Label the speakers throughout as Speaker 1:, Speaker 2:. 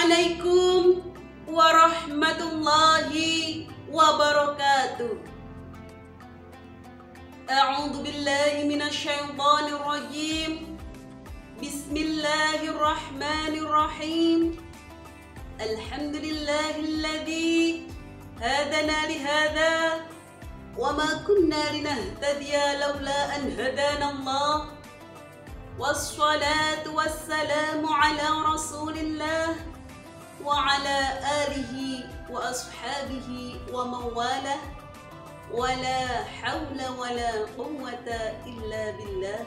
Speaker 1: Assalamualaikum warahmatullahi wabarakatuh. A'udzu billahi minasyaitonir rajim. Bismillahirrahmanirrahim. Alhamdulillahilladzi hadana lihadza wa ma kunna linahtadiya laula an hadana Allah. Wassalatu wassalamu ala rasulillah wa ala alihi wa ashabihi wa mawalah wa la hawla wa la quwwata illa billah,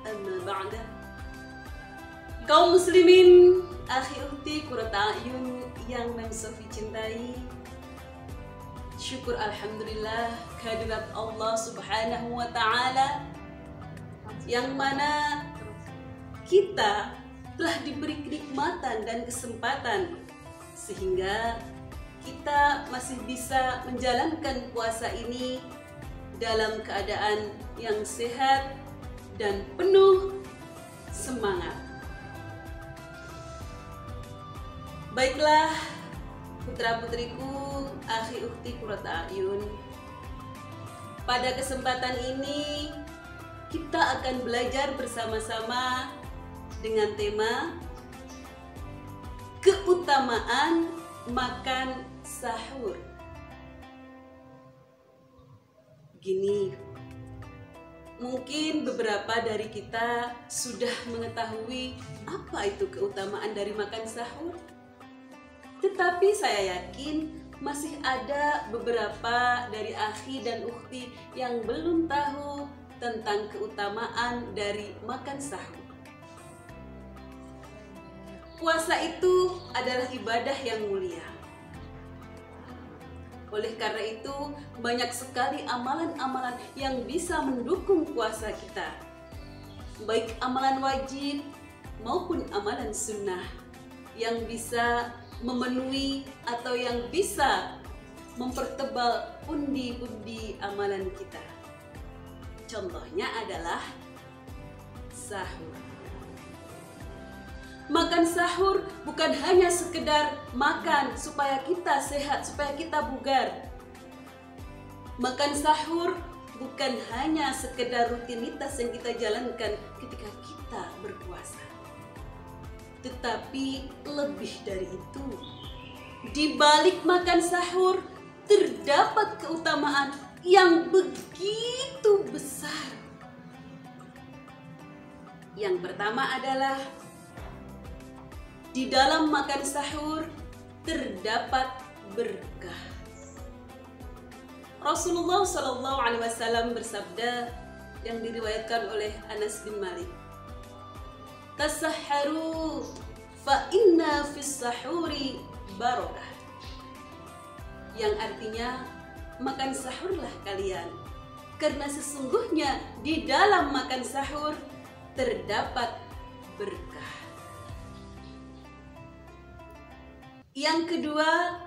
Speaker 1: amma ba'da. Kaum muslimin, akhi ukhti qurrata a'yun yang Sofi cintai, syukur alhamdulillah kehadirat Allah subhanahu wa ta'ala yang mana kita telah diberi kenikmatan dan kesempatan sehingga kita masih bisa menjalankan puasa ini dalam keadaan yang sehat dan penuh semangat. Baiklah putra-putriku, akhi ukhti qurrata a'yun, pada kesempatan ini kita akan belajar bersama-sama dengan tema keutamaan makan sahur. Gini, mungkin beberapa dari kita sudah mengetahui apa itu keutamaan dari makan sahur. Tetapi saya yakin masih ada beberapa dari akhi dan ukhti yang belum tahu tentang keutamaan dari makan sahur. Puasa itu adalah ibadah yang mulia. Oleh karena itu, banyak sekali amalan-amalan yang bisa mendukung puasa kita, baik amalan wajib maupun amalan sunnah, yang bisa memenuhi atau yang bisa mempertebal pundi-pundi amalan kita. Contohnya adalah sahur. Makan sahur bukan hanya sekedar makan supaya kita sehat, supaya kita bugar. Makan sahur bukan hanya sekedar rutinitas yang kita jalankan ketika kita berpuasa. Tetapi lebih dari itu, di balik makan sahur terdapat keutamaan yang begitu besar. Yang pertama adalah di dalam makan sahur terdapat berkah. Rasulullah SAW bersabda yang diriwayatkan oleh Anas bin Malik, "Tasahharu fa inna fis sahuri barakah." Yang artinya, makan sahurlah kalian, karena sesungguhnya di dalam makan sahur terdapat berkah. Yang kedua,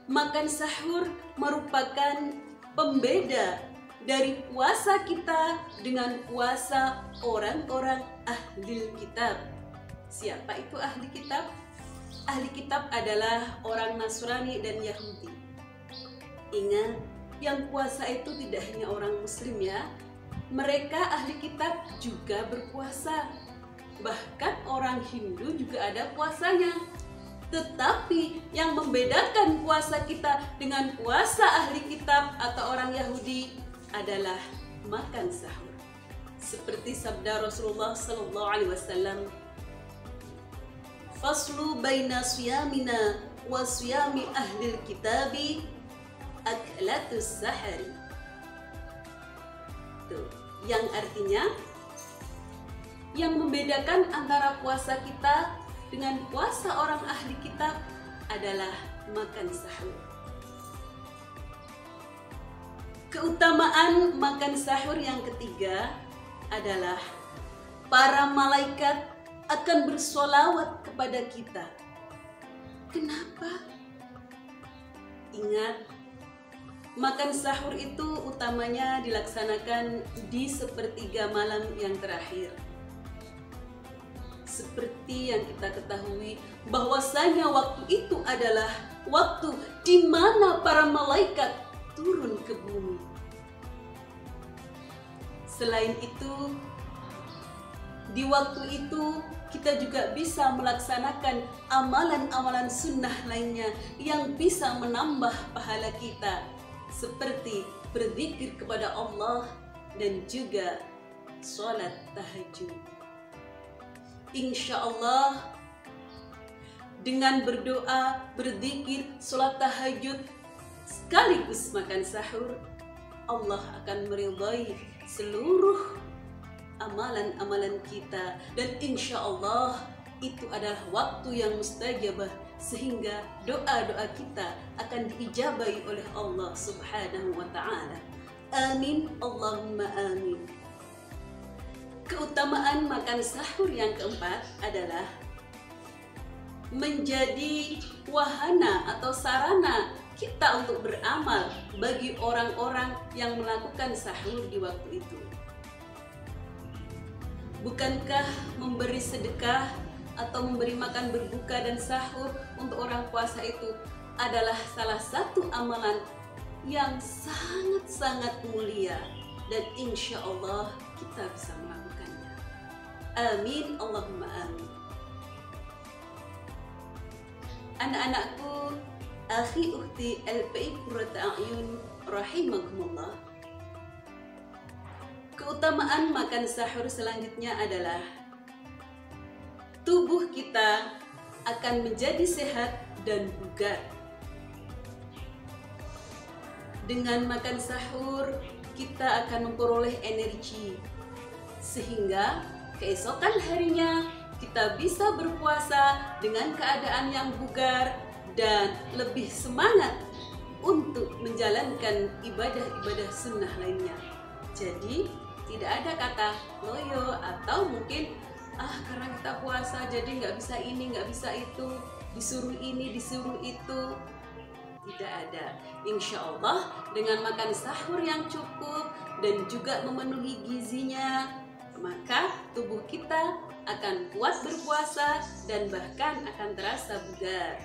Speaker 1: makan sahur merupakan pembeda dari puasa kita dengan puasa orang-orang ahli kitab. Siapa itu ahli kitab? Ahli kitab adalah orang Nasrani dan Yahudi. Ingat, yang puasa itu tidak hanya orang muslim ya. Mereka ahli kitab juga berpuasa. Bahkan orang Hindu juga ada puasanya. Tetapi yang membedakan puasa kita dengan puasa ahli kitab atau orang Yahudi adalah makan sahur. Seperti sabda Rasulullah SAW, "Faslu baina siyamina wa siyami ahli kitabi aklatus sahari." Tuh, yang artinya yang membedakan antara puasa kita dengan puasa orang ahli kitab adalah makan sahur. Keutamaan makan sahur yang ketiga adalah para malaikat akan bersolawat kepada kita. Kenapa? Ingat, makan sahur itu utamanya dilaksanakan di sepertiga malam yang terakhir. seperti yang kita ketahui bahwasanya waktu itu adalah waktu di mana para malaikat turun ke bumi. Selain itu, di waktu itu kita juga bisa melaksanakan amalan-amalan sunnah lainnya yang bisa menambah pahala kita, seperti berzikir kepada Allah dan juga sholat tahajud. Insya Allah, dengan berdoa, berzikir, sholat tahajud, sekaligus makan sahur, Allah akan meridhai seluruh amalan-amalan kita, dan insya Allah itu adalah waktu yang mustajabah, sehingga doa-doa kita akan diijabahi oleh Allah Subhanahu wa Ta'ala. Amin, Allahumma amin. Keutamaan makan sahur yang keempat adalah menjadi wahana atau sarana kita untuk beramal bagi orang-orang yang melakukan sahur di waktu itu. Bukankah memberi sedekah atau memberi makan berbuka dan sahur untuk orang puasa itu adalah salah satu amalan yang sangat-sangat mulia, dan insya Allah kita bisa melakukannya. Amin, Allahumma amin. Anak-anakku, akhi ukhti LPI Qurrata A'yun rahimakumullah, keutamaan makan sahur selanjutnya adalah tubuh kita akan menjadi sehat dan bugar. Dengan makan sahur, kita akan memperoleh energi, sehingga keesokan harinya kita bisa berpuasa dengan keadaan yang bugar dan lebih semangat untuk menjalankan ibadah-ibadah sunnah lainnya. Jadi, tidak ada kata loyo atau mungkin karena kita puasa jadi nggak bisa ini, nggak bisa itu, disuruh ini, disuruh itu. Tidak ada. Insya Allah dengan makan sahur yang cukup dan juga memenuhi gizinya, maka tubuh kita akan kuat berpuasa dan bahkan akan terasa bugar.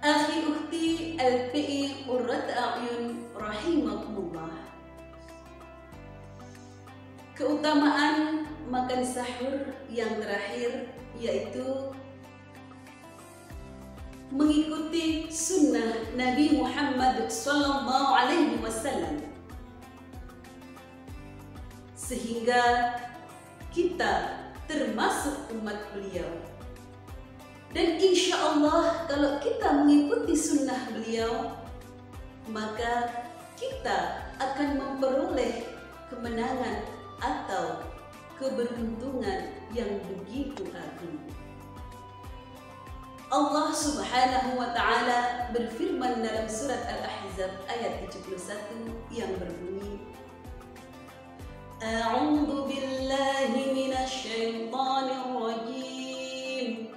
Speaker 1: Akhi ukhti LPI Qurrata A'yun rahimakumullah, keutamaan makan sahur yang terakhir yaitu mengikuti sunnah Nabi Muhammad SAW, sehingga kita termasuk umat beliau. Dan insya Allah kalau kita mengikuti sunnah beliau, maka kita akan memperoleh kemenangan atau keberuntungan yang begitu agung. Allah Subhanahu wa Ta'ala berfirman dalam surat Al-Ahzab ayat 71 yang berbunyi, A'udzu billahi minasy syaithanir rajim.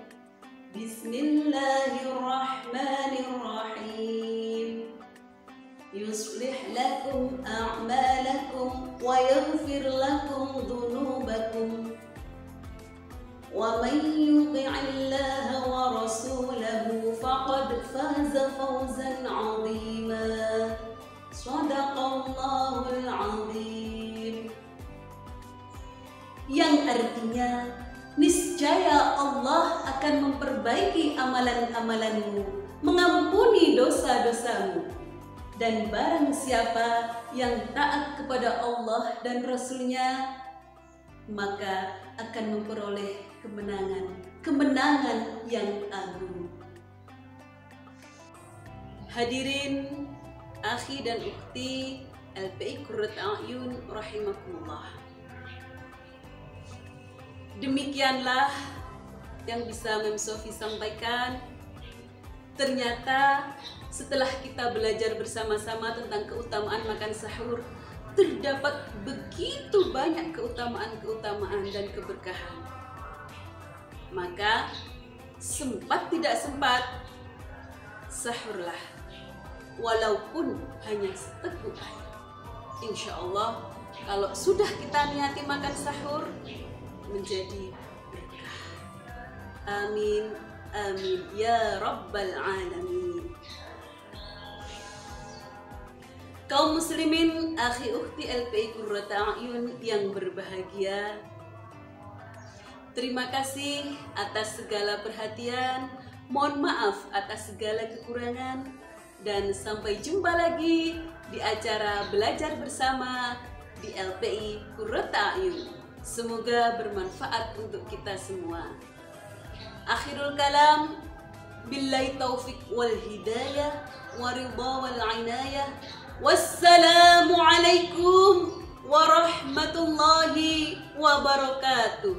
Speaker 1: Bismillahirrahmanirrahim. Yuslih lakum a'malakum wa yaghfir lakum dhunubakum. Wa man yuti'illaha wa rasulahu faqad faza fawzan 'azima. Shadaqallahul 'azim. Yang artinya, niscaya Allah akan memperbaiki amalan-amalanmu, mengampuni dosa-dosamu. Dan barang siapa yang taat kepada Allah dan Rasul-Nya, maka akan memperoleh kemenangan yang agung. Hadirin, akhi dan ukhti LPI Qurrata A'yun rahimakumullah, demikianlah yang bisa Mem Sofi sampaikan. Ternyata setelah kita belajar bersama-sama tentang keutamaan makan sahur, terdapat begitu banyak keutamaan-keutamaan dan keberkahan. Maka sempat tidak sempat, sahurlah walaupun hanya seteguk air. Insya Allah Kalau sudah kita niati makan sahur, menjadi berkah. Amin, amin, ya Rabbal Alamin. Kaum muslimin, akhi ukhti LPI Qurrata A'yun yang berbahagia, terima kasih atas segala perhatian, mohon maaf atas segala kekurangan, dan sampai jumpa lagi di acara belajar bersama di LPI Qurrata A'yun. Semoga bermanfaat untuk kita semua. Akhirul kalam, billahi taufiq wal hidayah, wa ridha wal inayah. Wassalamualaikum warahmatullahi wabarakatuh.